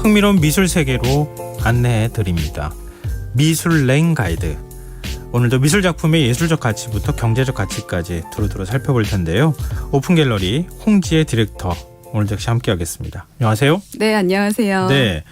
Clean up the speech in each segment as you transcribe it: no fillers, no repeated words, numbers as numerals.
흥미로운 미술 세계로 안내해 드립니다. 미술랭 가이드. 오늘도 미술 작품의 예술적 가치부터 경제적 가치까지 두루두루 살펴볼 텐데요. 오픈 갤러리 홍지혜 디렉터 오늘 역시 함께하겠습니다. 안녕하세요. 네, 안녕하세요. 네,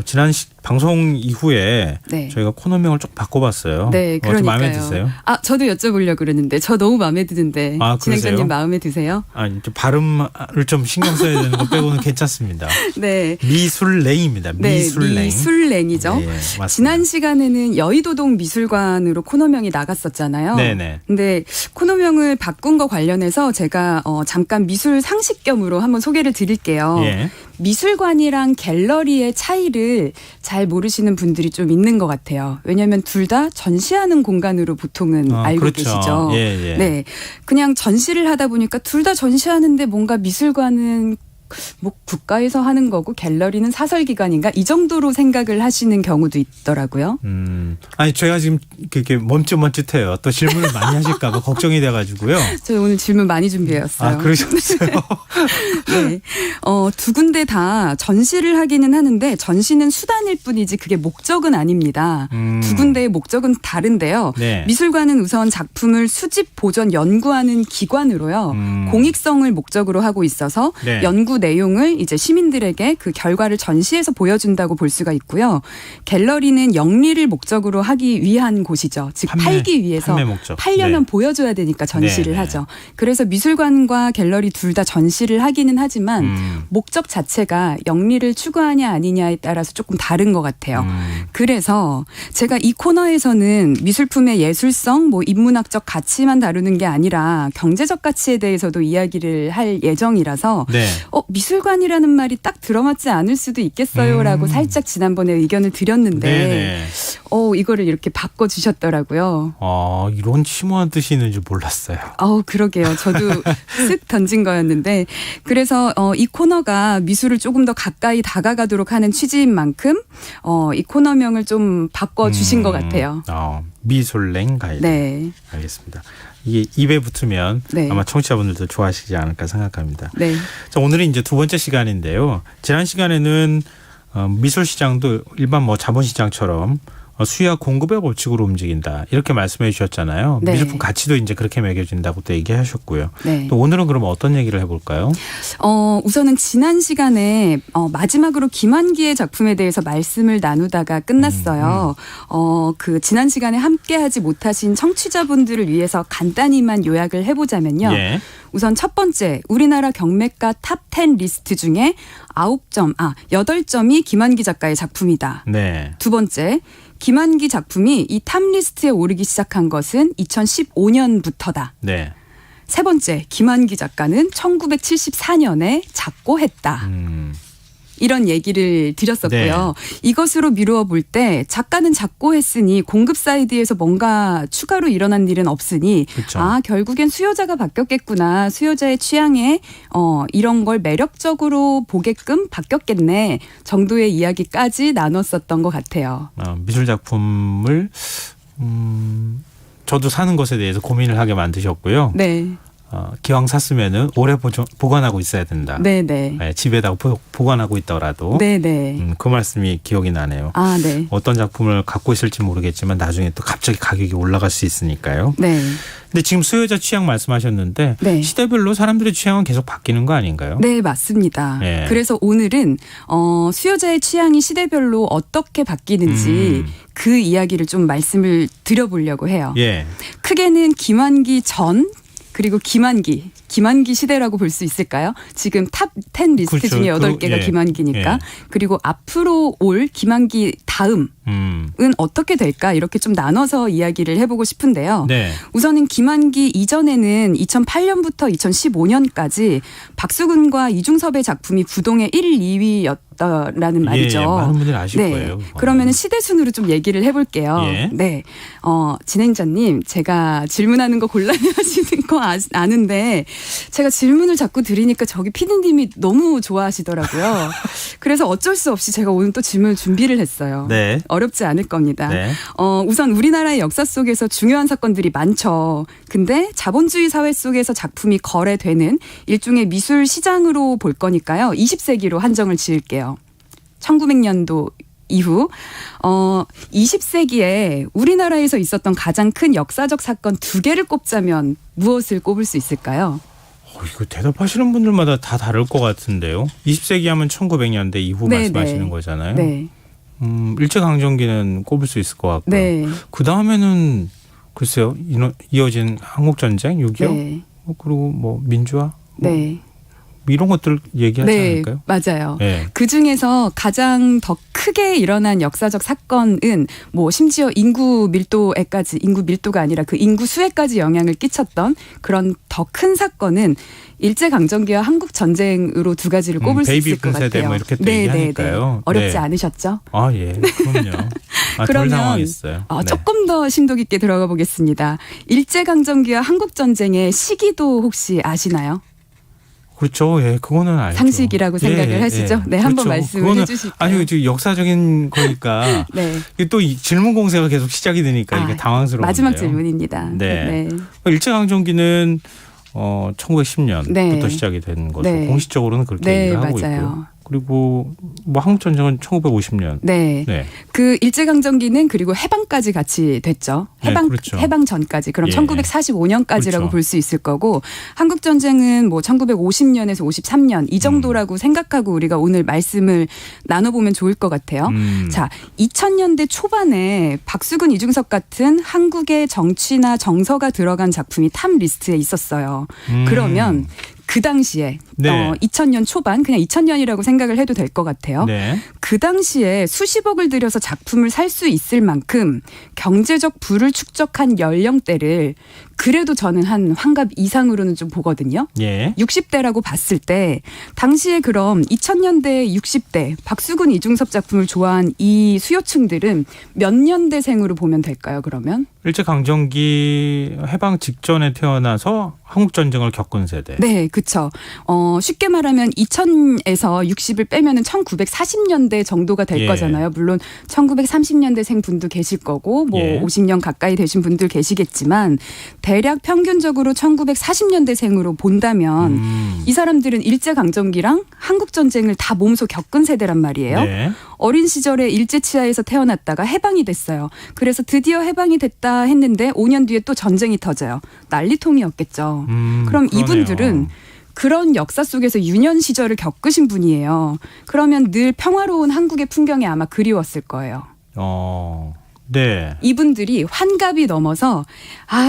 지난 방송 이후에 네. 저희가 코너명을 좀 바꿔봤어요. 네, 그러니까요. 마음에 드세요? 저도 여쭤보려고 그러는데 저 너무 마음에 드는데 진행자님 마음에 드세요? 아니, 발음을 좀 신경 써야 되는 거 빼고는 괜찮습니다. 네, 미술랭입니다. 미술랭. 네, 미술랭이죠. 네, 맞습니다. 지난 시간에는 여의도동 미술관으로 코너명이 나갔었잖아요. 네네. 근데 코너명을 바꾼 거 관련해서 제가 잠깐 미술 상식 겸으로 한번 소개를 드릴게요. 예. 미술관이랑 갤러리의 차이를 잘 모르시는 분들이 좀 있는 것 같아요. 왜냐하면 둘 다 전시하는 공간으로 보통은 알고 그렇죠. 계시죠. 예. 네, 그냥 전시를 하다 보니까 둘 다 전시하는데 뭔가 미술관은 뭐 국가에서 하는 거고 갤러리는 사설기관인가 이 정도로 생각을 하시는 경우도 있더라고요. 아니 제가 지금 그렇게 멈칫멈칫해요. 또 질문을 많이 하실까 봐 걱정이 돼가지고요. 저 오늘 질문 많이 준비해왔어요. 그러셨어요? 네. 두 군데 다 전시를 하기는 하는데 전시는 수단일 뿐이지 그게 목적은 아닙니다. 두 군데의 목적은 다른데요. 네. 미술관은 우선 작품을 수집, 보존, 연구하는 기관으로요. 공익성을 목적으로 하고 있어서 네. 연구 내용을 이제 시민들에게 그 결과를 전시해서 보여준다고 볼 수가 있고요. 갤러리는 영리를 목적으로 하기 위한 곳이죠. 즉 팔기 위해서 판매 목적. 팔려면 네. 보여줘야 되니까 전시를 네. 하죠. 그래서 미술관과 갤러리 둘 다 전시를 하기는 하지만 목적 자체가 영리를 추구하냐 아니냐에 따라서 조금 다른 것 같아요. 그래서 제가 이 코너에서는 미술품의 예술성, 인문학적 가치만 다루는 게 아니라 경제적 가치에 대해서도 이야기를 할 예정이라서 네. 미술관이라는 말이 딱 들어맞지 않을 수도 있겠어요라고 살짝 지난번에 의견을 드렸는데 네네. 이거를 이렇게 바꿔주셨더라고요. 이런 심오한 뜻이 있는 줄 몰랐어요. 그러게요. 저도 쓱 던진 거였는데 그래서 이 코너가 미술을 조금 더 가까이 다가가도록 하는 취지인 만큼 이 코너명을 좀 바꿔주신 것 같아요. 미술랭 가이드. 네. 알겠습니다. 이게 입에 붙으면 네. 아마 청취자분들도 좋아하시지 않을까 생각합니다. 네. 자, 오늘은 이제 두 번째 시간인데요. 지난 시간에는 미술 시장도 일반 자본시장처럼 수요와 공급의 법칙으로 움직인다 이렇게 말씀해 주셨잖아요. 네. 미술품 가치도 이제 그렇게 매겨진다고 또 얘기하셨고요. 네. 또 오늘은 그럼 어떤 얘기를 해볼까요? 우선은 지난 시간에 마지막으로 김환기의 작품에 대해서 말씀을 나누다가 끝났어요. 그 지난 시간에 함께하지 못하신 청취자분들을 위해서 간단히만 요약을 해보자면요. 예. 우선 첫 번째 우리나라 경매가 탑 10 리스트 중에 8점이 김환기 작가의 작품이다. 네. 두 번째 김환기 작품이 이 탑 리스트에 오르기 시작한 것은 2015년부터다. 네. 세 번째 김환기 작가는 1974년에 작고했다. 이런 얘기를 드렸었고요. 네. 이것으로 미루어 볼 때 작가는 작고했으니 공급 사이드에서 뭔가 추가로 일어난 일은 없으니 그렇죠. 결국엔 수요자가 바뀌었겠구나. 수요자의 취향에 이런 걸 매력적으로 보게끔 바뀌었겠네 정도의 이야기까지 나눴었던 것 같아요. 미술 작품을 저도 사는 것에 대해서 고민을 하게 만드셨고요. 네. 기왕 샀으면은 오래 보관하고 있어야 된다. 네네. 네, 집에다가 보관하고 있더라도. 네네. 그 말씀이 기억이 나네요. 네. 어떤 작품을 갖고 있을지 모르겠지만 나중에 또 갑자기 가격이 올라갈 수 있으니까요. 네. 근데 지금 수요자 취향 말씀하셨는데 네. 시대별로 사람들의 취향은 계속 바뀌는 거 아닌가요? 네, 맞습니다. 네. 그래서 오늘은 수요자의 취향이 시대별로 어떻게 바뀌는지 그 이야기를 좀 말씀을 드려보려고 해요. 예. 크게는 김환기 전 그리고 김환기 시대라고 볼 수 있을까요? 지금 탑 10 리스트 그렇죠. 중에 8개가 김환기니까. 그리고 앞으로 올 김환기 다음은 어떻게 될까? 이렇게 좀 나눠서 이야기를 해보고 싶은데요. 네. 우선은 김환기 이전에는 2008년부터 2015년까지 박수근과 이중섭의 작품이 부동의 1, 2위였다라는 말이죠. 예, 많은 분들이 아실 거예요. 그러면 시대 순으로 좀 얘기를 해볼게요. 예. 네, 진행자님 제가 질문하는 거 곤란해하시는 거 아는데 제가 질문을 자꾸 드리니까 저기 PD님이 너무 좋아하시더라고요. 그래서 어쩔 수 없이 제가 오늘 또 질문을 준비를 했어요. 네. 어렵지 않을 겁니다. 네. 우선 우리나라의 역사 속에서 중요한 사건들이 많죠. 근데 자본주의 사회 속에서 작품이 거래되는 일종의 미술 시장으로 볼 거니까요. 20세기로 한정을 지을게요. 1900년도 이후 20세기에 우리나라에서 있었던 가장 큰 역사적 사건 2개를 꼽자면 무엇을 꼽을 수 있을까요? 이거 대답하시는 분들마다 다 다를 것 같은데요. 20세기 하면 1900년대 이후 네, 말씀하시는 네. 거잖아요. 네. 일제강점기는 꼽을 수 있을 것 같고요. 네. 그 다음에는 글쎄요. 이어진 한국전쟁, 6.25 네. 그리고 뭐 민주화 네. 이런 것들 얘기하지 네, 않을까요? 맞아요. 네. 그 중에서 가장 더 크게 일어난 역사적 사건은 뭐 심지어 인구 밀도가 아니라 그 인구 수에까지 영향을 끼쳤던 그런 더 큰 사건은 일제강점기와 한국전쟁으로 2가지를 꼽을 수 베이비 있을 것 분 세대 같아요. 뭐 이렇게 또 얘기하니까요. 어렵지 네. 않으셨죠? 아, 예. 그럼요. 덜 그러면 당황했어요. 네. 조금 더 심도 깊게 들어가 보겠습니다. 일제강점기와 한국전쟁의 시기도 혹시 아시나요? 그렇죠. 예, 그거는 알죠. 상식이라고 생각을 하시죠? 네, 한번 말씀을 그거는 해주실까요? 아니, 지금 역사적인 거니까 네. 이게 또 이 질문 공세가 계속 시작이 되니까 이게 당황스러운데요. 마지막 질문입니다. 네. 일제강점기는 1910년부터 네. 시작이 된 거죠. 네. 공식적으로는 그렇게 네, 얘기를 하고 맞아요. 있고요. 그리고 뭐 한국전쟁은 1950년. 네. 네. 그 일제강점기는 그리고 해방까지 같이 됐죠. 네, 그렇죠. 해방 전까지. 그럼 예. 1945년까지라고 그렇죠. 볼 수 있을 거고 한국전쟁은 뭐 1950년에서 53년 이 정도라고 생각하고 우리가 오늘 말씀을 나눠보면 좋을 것 같아요. 자, 2000년대 초반에 박수근 이중섭 같은 한국의 정치나 정서가 들어간 작품이 탑 리스트에 있었어요. 그러면 그 당시에 네. 2000년 초반 그냥 2000년이라고 생각을 해도 될 것 같아요. 네. 그 당시에 수십억을 들여서 작품을 살 수 있을 만큼 경제적 부를 축적한 연령대를 그래도 저는 한 환갑 이상으로는 좀 보거든요. 예. 60대라고 봤을 때 당시에 그럼 2000년대 60대 박수근 이중섭 작품을 좋아한 이 수요층들은 몇 년대생으로 보면 될까요? 그러면? 일제강점기 해방 직전에 태어나서 한국전쟁을 겪은 세대. 네, 그렇죠. 쉽게 말하면 2000에서 60을 빼면은 1940년대 정도가 될 예. 거잖아요. 물론 1930년대생 분도 계실 거고 뭐 예. 50년 가까이 되신 분들 계시겠지만 대략 평균적으로 1940년대생으로 본다면 이 사람들은 일제강점기랑 한국전쟁을 다 몸소 겪은 세대란 말이에요. 네. 어린 시절에 일제치하에서 태어났다가 해방이 됐어요. 그래서 드디어 해방이 됐다 했는데 5년 뒤에 또 전쟁이 터져요. 난리통이었겠죠. 그럼 그러네요. 이분들은 그런 역사 속에서 유년 시절을 겪으신 분이에요. 그러면 늘 평화로운 한국의 풍경이 아마 그리웠을 거예요. 네. 이분들이 환갑이 넘어서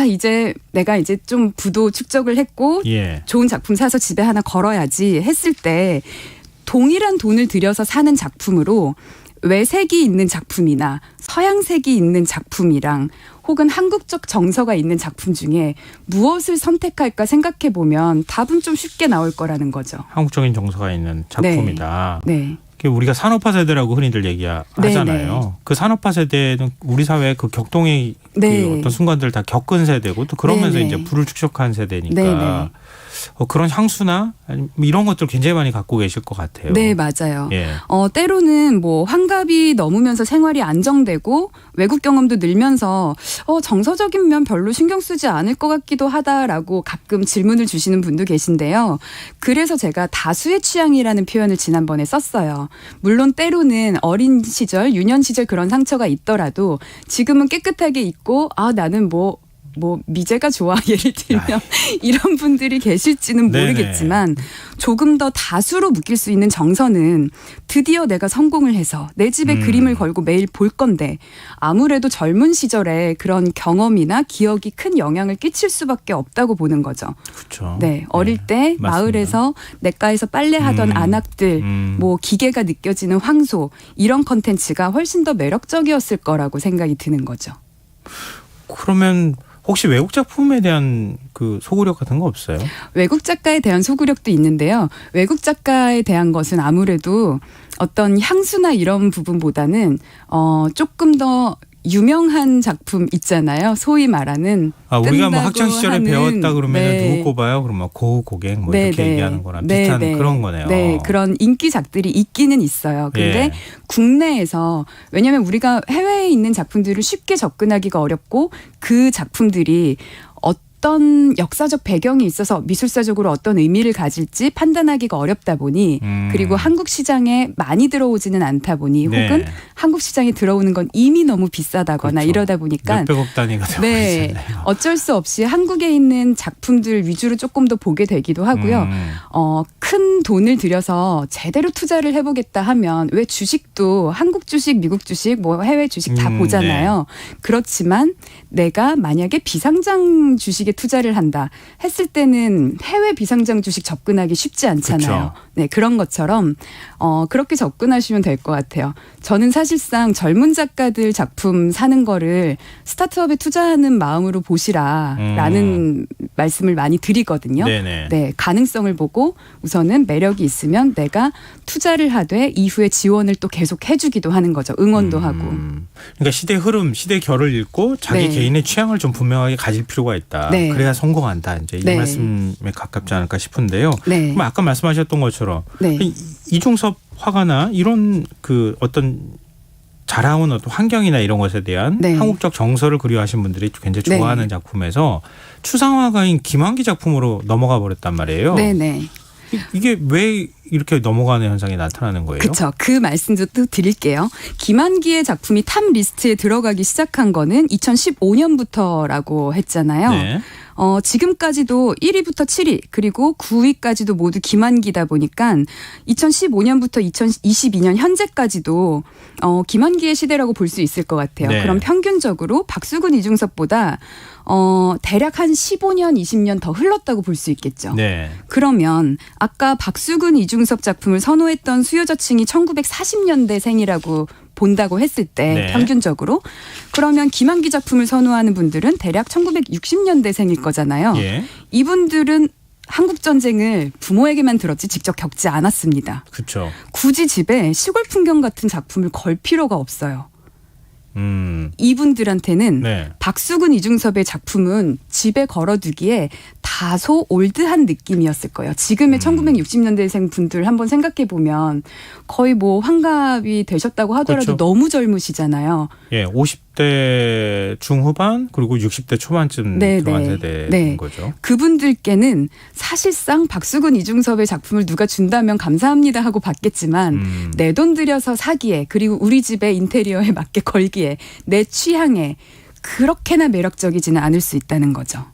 이제 내가 이제 좀 부도 축적을 했고 예. 좋은 작품 사서 집에 하나 걸어야지 했을 때 동일한 돈을 들여서 사는 작품으로 외색이 있는 작품이나 서양색이 있는 작품이랑 혹은 한국적 정서가 있는 작품 중에 무엇을 선택할까 생각해 보면 답은 좀 쉽게 나올 거라는 거죠. 한국적인 정서가 있는 작품이다. 네. 우리가 산업화 세대라고 흔히들 얘기하잖아요. 네. 그 산업화 세대는 우리 사회의 그 격동의 네. 그 어떤 순간들을 다 겪은 세대고 또 그러면서 네. 이제 부를 축적한 세대니까 네. 그런 향수나 아니면 이런 것들 굉장히 많이 갖고 계실 것 같아요. 네, 맞아요. 예. 때로는 뭐 환갑이 넘으면서 생활이 안정되고 외국 경험도 늘면서 정서적인 면 별로 신경 쓰지 않을 것 같기도 하다라고 가끔 질문을 주시는 분도 계신데요. 그래서 제가 다수의 취향이라는 표현을 지난번에 썼어요. 물론 때로는 어린 시절, 유년 시절 그런 상처가 있더라도 지금은 깨끗하게 있고 나는 뭐 미제가 좋아 예를 들면 이런 분들이 계실지는 네네. 모르겠지만 조금 더 다수로 묶일 수 있는 정서는 드디어 내가 성공을 해서 내 집에 그림을 걸고 매일 볼 건데 아무래도 젊은 시절에 그런 경험이나 기억이 큰 영향을 끼칠 수밖에 없다고 보는 거죠. 그렇죠. 네, 어릴 때 맞습니다. 마을에서 냇가에서 빨래하던 안악들, 뭐 기계가 느껴지는 황소 이런 컨텐츠가 훨씬 더 매력적이었을 거라고 생각이 드는 거죠. 그러면 혹시 외국 작품에 대한 그 소구력 같은 거 없어요? 외국 작가에 대한 소구력도 있는데요. 외국 작가에 대한 것은 아무래도 어떤 향수나 이런 부분보다는 조금 더 유명한 작품 있잖아요. 소위 말하는 우리가 뭐 뜬다고 학창 시절에 하는, 배웠다 그러면 네. 누구 꼽아요? 그러면 고우 고갱 뭐 네, 이렇게 네. 얘기하는 거랑 네, 비슷한 네. 그런 거네요. 네, 그런 인기작들이 있기는 있어요. 근데 예. 국내에서 왜냐하면 우리가 해외에 있는 작품들을 쉽게 접근하기가 어렵고 그 작품들이 어떤 역사적 배경이 있어서 미술사적으로 어떤 의미를 가질지 판단하기가 어렵다 보니 그리고 한국 시장에 많이 들어오지는 않다 보니 네. 혹은 한국 시장에 들어오는 건 이미 너무 비싸다거나 그렇죠. 이러다 보니까 몇백억 단위가 되고 네, 있잖아요. 어쩔 수 없이 한국에 있는 작품들 위주로 조금 더 보게 되기도 하고요. 큰 돈을 들여서 제대로 투자를 해보겠다 하면 왜 주식도 한국 주식, 미국 주식, 뭐 해외 주식 다 보잖아요. 그렇지만 내가 만약에 비상장 주식에 투자를 한다 했을 때는 해외 비상장 주식 접근하기 쉽지 않잖아요. 그쵸. 네, 그런 것처럼 그렇게 접근하시면 될 것 같아요. 저는 사실상 젊은 작가들 작품 사는 거를 스타트업에 투자하는 마음으로 보시라라는 말씀을 많이 드리거든요. 네네. 네, 가능성을 보고 우선은 매력이 있으면 내가 투자를 하되 이후에 지원을 또 계속 해주기도 하는 거죠. 응원도 하고. 그러니까 시대 흐름, 시대 결을 읽고 자기 네. 개인의 취향을 좀 분명하게 가질 필요가 있다. 네. 그래야 성공한다. 이제 이 네. 말씀에 가깝지 않을까 싶은데요. 네. 그럼 아까 말씀하셨던 것처럼 네. 이중섭 화가나 이런 그 어떤 자라온 어떤 환경이나 이런 것에 대한 네. 한국적 정서를 그리워하시는 분들이 굉장히 좋아하는 네. 작품에서 추상화가인 김환기 작품으로 넘어가 버렸단 말이에요. 네네. 이게 왜 이렇게 넘어가는 현상이 나타나는 거예요? 그렇죠. 그 말씀도 또 드릴게요. 김한기의 작품이 탑 리스트에 들어가기 시작한 거는 2015년부터라고 했잖아요. 네. 지금까지도 1위부터 7위 그리고 9위까지도 모두 김한기다 보니까 2015년부터 2022년 현재까지도 김한기의 시대라고 볼 수 있을 것 같아요. 네. 그럼 평균적으로 박수근 이중섭보다 대략 한 15년, 20년 더 흘렀다고 볼 수 있겠죠. 네. 그러면 아까 박수근 이중섭 작품을 선호했던 수요자층이 1940년대생이라고 본다고 했을 때 네. 평균적으로 그러면 김한기 작품을 선호하는 분들은 대략 1960년대생일 거잖아요. 예. 이분들은 한국 전쟁을 부모에게만 들었지 직접 겪지 않았습니다. 그렇죠. 굳이 집에 시골 풍경 같은 작품을 걸 필요가 없어요. 이분들한테는 네. 박수근 이중섭의 작품은 집에 걸어두기에 다소 올드한 느낌이었을 거예요. 지금의 1960년대생 분들 한번 생각해 보면 거의 뭐 환갑이 되셨다고 하더라도 그렇죠. 너무 젊으시잖아요. 예, 50대 중후반 그리고 60대 초반쯤 네, 들어간 네. 세대인 네. 거죠. 그분들께는 사실상 박수근 이중섭의 작품을 누가 준다면 감사합니다 하고 받겠지만 내 돈 들여서 사기에 그리고 우리 집의 인테리어에 맞게 걸기에 내 취향에 그렇게나 매력적이지는 않을 수 있다는 거죠.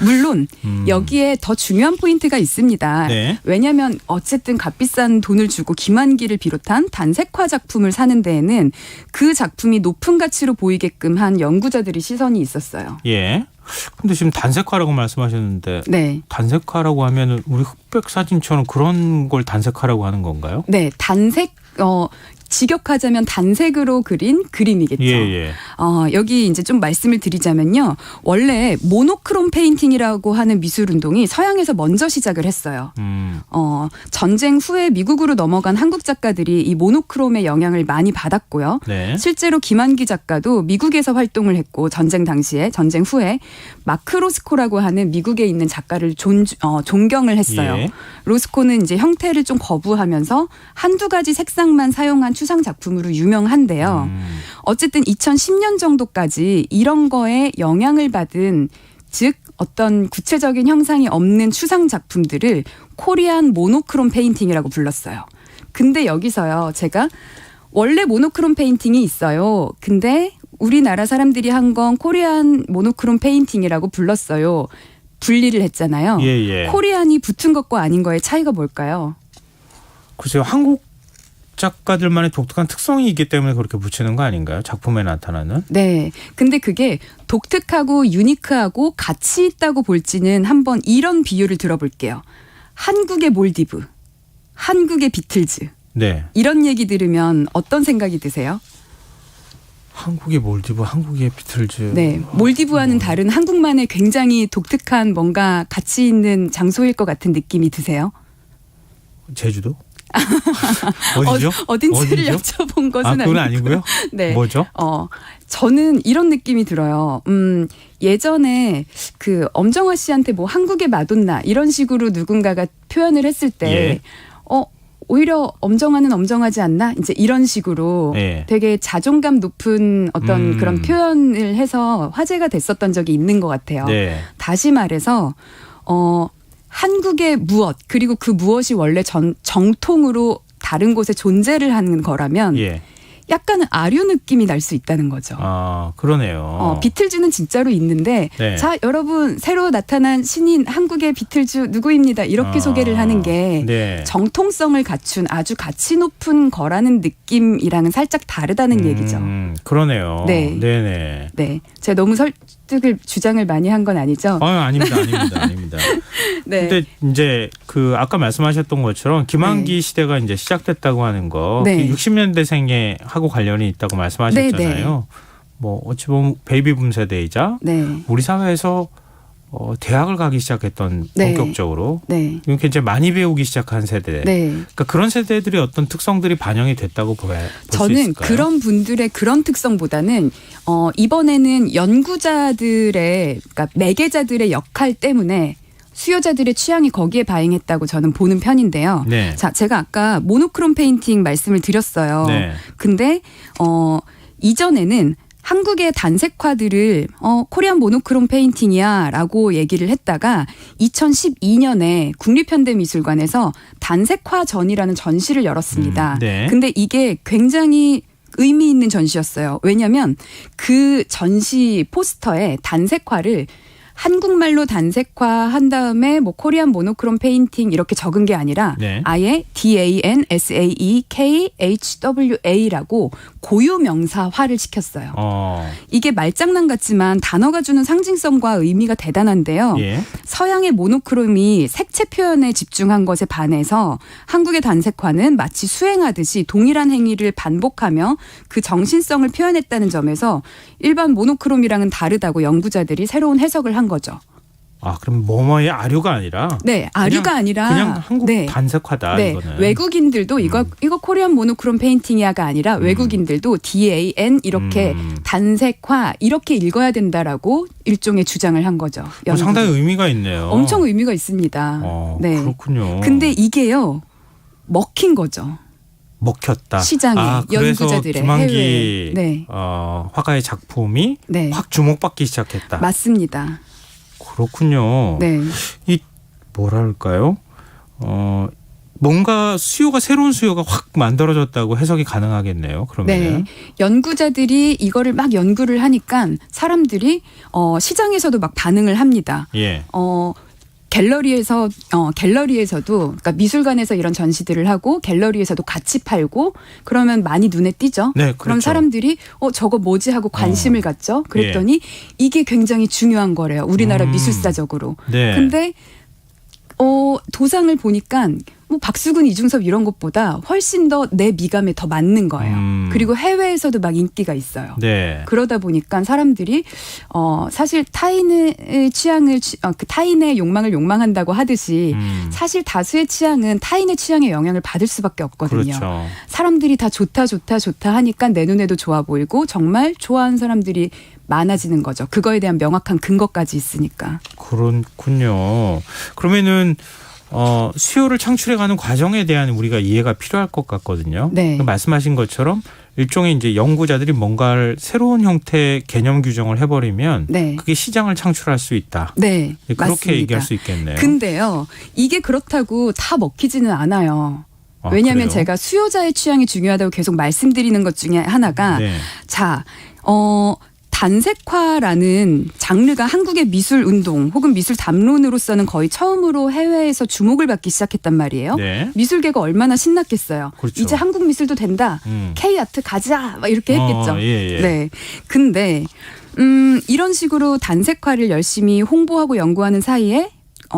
물론 여기에 더 중요한 포인트가 있습니다. 네. 왜냐하면 어쨌든 값비싼 돈을 주고 김한기를 비롯한 단색화 작품을 사는 데에는 그 작품이 높은 가치로 보이게끔 한 연구자들의 시선이 있었어요. 예. 근데 지금 단색화라고 말씀하셨는데 네. 단색화라고 하면은 우리 흑백 사진처럼 그런 걸 단색화라고 하는 건가요? 네, 단색 직역하자면 단색으로 그린 그림이겠죠. 예, 예. 여기 이제 좀 말씀을 드리자면요. 원래 모노크롬 페인팅이라고 하는 미술 운동이 서양에서 먼저 시작을 했어요. 전쟁 후에 미국으로 넘어간 한국 작가들이 이 모노크롬의 영향을 많이 받았고요. 네. 실제로 김한기 작가도 미국에서 활동을 했고 전쟁 당시에 전쟁 후에 마크 로스코라고 하는 미국에 있는 작가를 존경을 했어요. 예. 로스코는 이제 형태를 좀 거부하면서 한두 가지 색상만 사용한 추상 작품으로 유명한데요. 어쨌든 2010년 정도까지 이런 거에 영향을 받은 즉 어떤 구체적인 형상이 없는 추상 작품들을 코리안 모노크롬 페인팅이라고 불렀어요. 근데 여기서요. 제가 원래 모노크롬 페인팅이 있어요. 근데 우리나라 사람들이 한 건 코리안 모노크롬 페인팅이라고 불렀어요. 분리를 했잖아요. 예, 예. 코리안이 붙은 것과 아닌 거의 차이가 뭘까요? 글쎄요. 한국 작가들만의 독특한 특성이 있기 때문에 그렇게 붙이는 거 아닌가요? 작품에 나타나는? 네. 근데 그게 독특하고 유니크하고 가치 있다고 볼지는 한번 이런 비유를 들어볼게요. 한국의 몰디브, 한국의 비틀즈. 네. 이런 얘기 들으면 어떤 생각이 드세요? 한국의 몰디브, 한국의 비틀즈. 네. 몰디브와는 다른 한국만의 굉장히 독특한 뭔가 가치 있는 장소일 것 같은 느낌이 드세요? 제주도? 어디죠? 어딘지를 어디죠? 여쭤본 것은 그건 아니고요. 아니고요. 네. 뭐죠? 저는 이런 느낌이 들어요. 예전에 그 엄정화 씨한테 뭐 한국의 마돈나 이런 식으로 누군가가 표현을 했을 때, 예. 오히려 엄정화는 엄정하지 않나? 이제 이런 식으로 예. 되게 자존감 높은 어떤 그런 표현을 해서 화제가 됐었던 적이 있는 것 같아요. 네. 다시 말해서, 한국의 무엇, 그리고 그 무엇이 원래 정통으로 다른 곳에 존재를 하는 거라면 예. 약간은 아류 느낌이 날 수 있다는 거죠. 그러네요. 비틀즈는 진짜로 있는데 네. 자 여러분 새로 나타난 신인 한국의 비틀즈 누구입니다 이렇게 소개를 하는 게 네. 정통성을 갖춘 아주 가치 높은 거라는 느낌이랑은 살짝 다르다는 얘기죠. 그러네요. 네. 네네. 네, 제가 너무 설득을 주장을 많이 한 건 아니죠. 아닙니다. 네. 근데 이제 그 아까 말씀하셨던 것처럼 김한기 네. 시대가 이제 시작됐다고 하는 거, 네. 60년대생에 하고 관련이 있다고 말씀하셨잖아요. 네, 뭐 어찌 보면 베이비붐 세대이자 네. 우리 사회에서 대학을 가기 시작했던 네. 본격적으로 네. 이렇게 이제 많이 배우기 시작한 세대. 네. 그러니까 그런 세대들이 어떤 특성들이 반영이 됐다고 볼 수 저는 있을까요? 그런 분들의 그런 특성보다는 이번에는 연구자들의 그러니까 매개자들의 역할 때문에 수요자들의 취향이 거기에 반영했다고 저는 보는 편인데요. 네. 자, 제가 아까 모노크롬 페인팅 말씀을 드렸어요. 네. 근데 이전에는 한국의 단색화들을 코리안 모노크롬 페인팅이야라고 얘기를 했다가 2012년에 국립현대미술관에서 단색화전이라는 전시를 열었습니다. 네. 근데 이게 굉장히 의미 있는 전시였어요. 왜냐하면 그 전시 포스터에 단색화를 한국말로 단색화 한 다음에 뭐 코리안 모노크롬 페인팅 이렇게 적은 게 아니라 네. 아예 DANSAEKHWA라고 고유 명사화를 시켰어요. 이게 말장난 같지만 단어가 주는 상징성과 의미가 대단한데요. 예. 서양의 모노크롬이 색채 표현에 집중한 것에 반해서 한국의 단색화는 마치 수행하듯이 동일한 행위를 반복하며 그 정신성을 표현했다는 점에서 일반 모노크롬이랑은 다르다고 연구자들이 새로운 해석을 한 거죠. 그럼 뭐뭐의 아류가 아니라 네, 아류가 아니라 그냥 한국 네. 단색화다 네, 이거는. 외국인들도 이거 코리안 모노크롬 페인팅이야가 아니라 외국인들도 DAN 이렇게 단색화 이렇게 읽어야 된다라고 일종의 주장을 한 거죠. 상당히 의미가 있네요. 엄청 의미가 있습니다. 네. 그렇군요. 근데 이게요 먹힌 거죠. 먹혔다. 시장에 그래서 연구자들의 김한기 해외. 네. 화가의 작품이 네. 확 주목받기 시작했다. 맞습니다. 그렇군요. 네. 이 뭐랄까요? 뭔가 새로운 수요가 확 만들어졌다고 해석이 가능하겠네요. 그러면 네. 연구자들이 이거를 막 연구를 하니까 사람들이 시장에서도 막 반응을 합니다. 예. 갤러리에서도 그러니까 미술관에서 이런 전시들을 하고 갤러리에서도 같이 팔고 그러면 많이 눈에 띄죠. 네, 그렇죠. 그럼 사람들이 저거 뭐지 하고 관심을 갖죠. 그랬더니 이게 굉장히 중요한 거래요. 우리나라 미술사적으로. 네. 근데 도상을 보니까 뭐 박수근, 이중섭 이런 것보다 훨씬 더 내 미감에 더 맞는 거예요. 그리고 해외에서도 막 인기가 있어요. 네. 그러다 보니까 사람들이 사실 타인의 취향을 그 타인의 욕망을 욕망한다고 하듯이 사실 다수의 취향은 타인의 취향에 영향을 받을 수밖에 없거든요. 그렇죠. 사람들이 다 좋다 하니까 내 눈에도 좋아 보이고 정말 좋아하는 사람들이 많아지는 거죠. 그거에 대한 명확한 근거까지 있으니까. 그렇군요. 그러면은 수요를 창출해가는 과정에 대한 우리가 이해가 필요할 것 같거든요. 네. 말씀하신 것처럼 일종의 이제 연구자들이 뭔가를 새로운 형태의 개념 규정을 해버리면 네. 그게 시장을 창출할 수 있다. 네, 그렇게 맞습니다. 얘기할 수 있겠네요. 근데요, 이게 그렇다고 다 먹히지는 않아요. 왜냐하면 그래요? 제가 수요자의 취향이 중요하다고 계속 말씀드리는 것 중에 하나가 네. 단색화라는 장르가 한국의 미술 운동 혹은 미술 담론으로서는 거의 처음으로 해외에서 주목을 받기 시작했단 말이에요. 네. 미술계가 얼마나 신났겠어요. 그렇죠. 이제 한국 미술도 된다. K-아트 가자. 막 이렇게 했겠죠. 예. 네. 근데 이런 식으로 단색화를 열심히 홍보하고 연구하는 사이에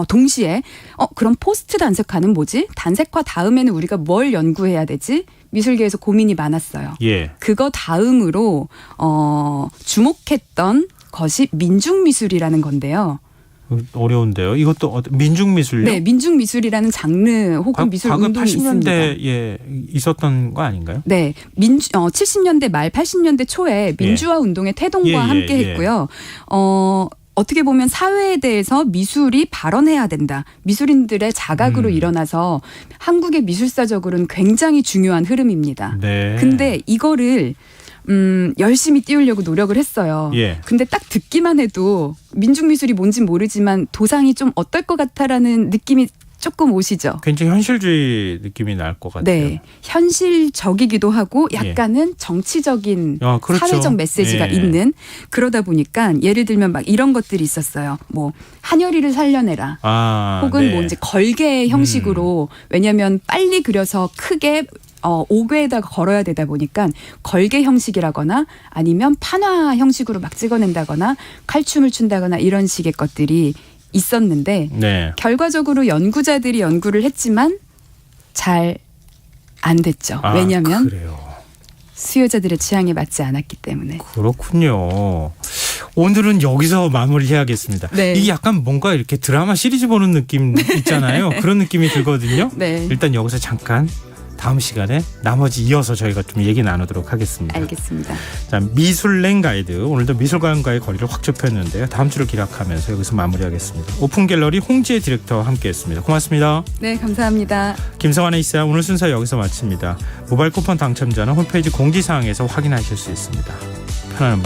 동시에 그럼 포스트 단색화는 뭐지? 단색화 다음에는 우리가 뭘 연구해야 되지? 미술계에서 고민이 많았어요. 예. 그거 다음으로 주목했던 것이 민중미술이라는 건데요. 어려운데요. 이것도 민중미술요? 네, 민중미술이라는 장르 혹은 미술 과거 운동이 있습니다. 80년대에 있었던 거 아닌가요? 네, 70년대 말 80년대 초에 민주화 운동의 태동과 함께 했고요. 어떻게 보면 사회에 대해서 미술이 발언해야 된다. 미술인들의 자각으로 일어나서 한국의 미술사적으로는 굉장히 중요한 흐름입니다. 네. 근데 이거를 열심히 띄우려고 노력을 했어요. 예. 근데 딱 듣기만 해도 민중미술이 뭔진 모르지만 도상이 좀 어떨 것 같다라는 느낌이 조금 오시죠? 굉장히 현실주의 느낌이 날 것 같아요. 네. 현실적이기도 하고 약간은 정치적인 그렇죠. 사회적 메시지가 있는 그러다 보니까 예를 들면 막 이런 것들이 있었어요. 뭐 한여리를 살려내라. 혹은 뭐 이제 걸개 형식으로 왜냐하면 빨리 그려서 크게 옥외에다가 걸어야 되다 보니까 걸개 형식이라거나 아니면 판화 형식으로 막 찍어낸다거나 칼춤을 춘다거나 이런 식의 것들이 있었는데 결과적으로 연구자들이 연구를 했지만 잘 안 됐죠. 왜냐하면 수요자들의 취향에 맞지 않았기 때문에. 그렇군요. 오늘은 여기서 마무리해야겠습니다. 네. 이게 약간 뭔가 이렇게 드라마 시리즈 보는 느낌 있잖아요. 그런 느낌이 들거든요. 네. 일단 여기서 잠깐 다음 시간에 나머지 이어서 저희가 좀 얘기 나누도록 하겠습니다. 알겠습니다. 자, 미술랭 가이드. 오늘도 미술관과의 거리를 확 좁혔는데요. 다음 주를 기약하면서 여기서 마무리하겠습니다. 오픈갤러리 홍지혜 디렉터와 함께했습니다. 고맙습니다. 네, 감사합니다. 김성환의 이사 오늘 순서 여기서 마칩니다. 모바일 쿠폰 당첨자는 홈페이지 공지사항에서 확인하실 수 있습니다. 편안한 밤.